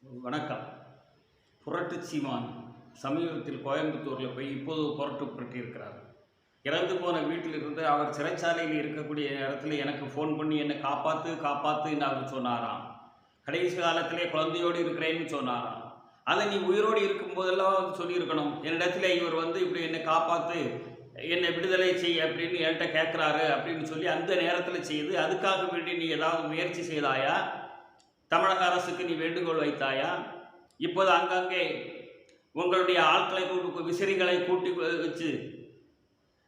வணக்கம். புரட்டு சீமான் சமீபத்தில் கோயம்புத்தூரில் போய் இப்போது புரட்டு புரட்டியிருக்கிறார். இறந்து போன வீட்டிலிருந்து அவர் சிறைச்சாலையில் இருக்கக்கூடிய இடத்துல எனக்கு ஃபோன் பண்ணி என்னை காப்பாற்று காப்பாற்றுன்னு அவர் சொன்னாராம். கடைசி காலத்திலே குழந்தையோடு இருக்கிறேன்னு சொன்னாராம். அதை நீ உயிரோடு இருக்கும்போதெல்லாம் சொல்லியிருக்கணும். என்னிடத்துல இவர் இப்படி என்னை காப்பாற்று, என்னை விடுதலை செய் அப்படின்னு என்கிட்ட கேட்குறாரு அப்படின்னு சொல்லி அந்த நேரத்தில் செய்து அதுக்காக வேண்டி நீ ஏதாவது முயற்சி செய்தாயா? தமிழக அரசுக்கு நீ வேண்டுகோள் வைத்தாயா? இப்போது அங்கங்கே உங்களுடைய ஆட்களை விசிறிகளை கூட்டி வச்சு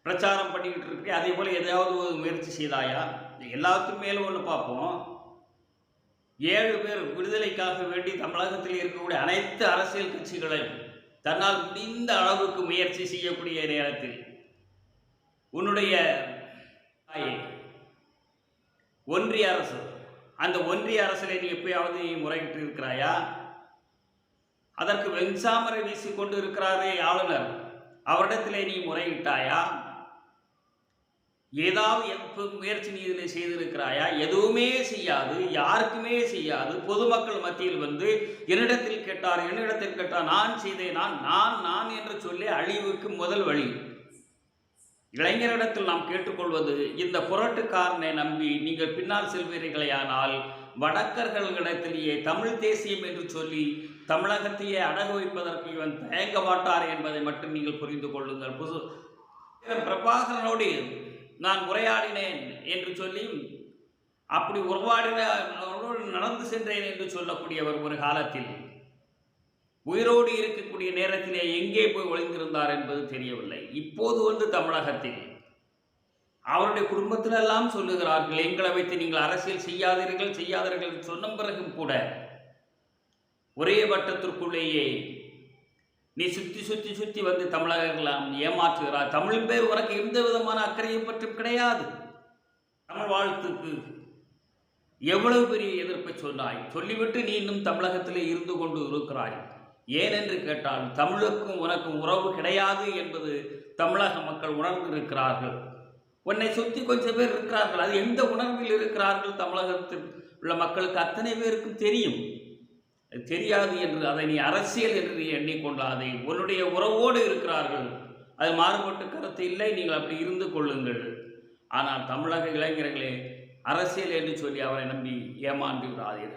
பிரச்சாரம் பண்ணிக்கிட்டு இருக்கிற அதே போல் எதையாவது ஒரு முயற்சி செய்தாயா? எல்லாத்துக்கும் மேலும் ஒன்று பார்ப்போம். 7 பேர் விடுதலைக்காக வேண்டி தமிழகத்தில் இருக்கக்கூடிய அனைத்து அரசியல் கட்சிகளையும் தன்னால் முடிந்த அளவுக்கு முயற்சி செய்யக்கூடிய நேரத்தில் உன்னுடைய ஒன்றிய அரசு, அந்த ஒன்றிய அரசில் நீ எப்பயாவது முறையிட்டு இருக்கிறாயா? அதற்கு வெஞ்சாமரை வீசிக்கொண்டு இருக்கிறாரே ஆளுநர், அவரிடத்திலே நீ முறையிட்டாயா? ஏதாவது முயற்சி நீ இதில் செய்திருக்கிறாயா? எதுவுமே செய்யாது, யாருக்குமே செய்யாது. பொதுமக்கள் மத்தியில் என்னிடத்தில் கேட்டார், நான் செய்தேன், நான் என்று சொல்லி அழிவுக்கு முதல் வழி. இளைஞரிடத்தில் நாம் கேட்டுக்கொள்வது, இந்த புரட்டுக்காரனை நம்பி நீங்கள் பின்னால் செல்வீர்களேயானால் வடக்கர்களிடத்திலேயே தமிழ் தேசியம் என்று சொல்லி தமிழகத்தையே அடகு வைப்பதற்கு இவன் தயங்க மாட்டார் என்பதை மட்டும் நீங்கள் புரிந்து கொள்ளுங்கள். பிரபாகரனோடு நான் உரையாடினேன் என்று சொல்லி அப்படி நடந்து சென்றேன் என்று சொல்லக்கூடியவர் ஒரு காலத்தில் உயிரோடு இருக்கக்கூடிய நேரத்திலே எங்கே போய் ஒளிந்திருந்தார் என்பது தெரியவில்லை. இப்போது தமிழகத்தில் அவருடைய குடும்பத்திலெல்லாம் சொல்லுகிறார்கள், எங்களை வைத்து நீங்கள் அரசியல் செய்யாதீர்கள் சொன்ன பிறகும் கூட ஒரே வட்டத்திற்குள்ளேயே நீ சுற்றி தமிழகர்களாம் ஏமாற்றுகிறார். தமிழ் பேர் உனக்கு எந்த விதமான அக்கறையும் பற்றும் கிடையாது. தமிழ் வாழ்த்துக்கு எவ்வளவு பெரிய எதிர்ப்பை சொன்னாய், சொல்லிவிட்டு நீ இன்னும் தமிழகத்திலே இருந்து கொண்டு இருக்கிறாய். ஏனென்று கேட்டால் தமிழுக்கும் உனக்கும் உறவு கிடையாது என்பது தமிழக மக்கள் உணர்ந்திருக்கிறார்கள். உன்னை சுற்றி கொஞ்சம் பேர் இருக்கிறார்கள், அது எந்த உணர்வில் இருக்கிறார்கள் தமிழகத்தில் உள்ள மக்களுக்கு அத்தனை பேருக்கும் தெரியும். தெரியாது என்று அதை நீ அரசியல் என்று நீ எண்ணிக்கொள்ளாதே. உன்னுடைய உறவோடு இருக்கிறார்கள், அது மாறுபட்டு கருத்து இல்லை, நீங்கள் அப்படி இருந்து கொள்ளுங்கள். ஆனால் தமிழக இளைஞர்களே, அரசியல் என்று சொல்லி அவரை நம்பி ஏமாந்து விடாதீர்கள்.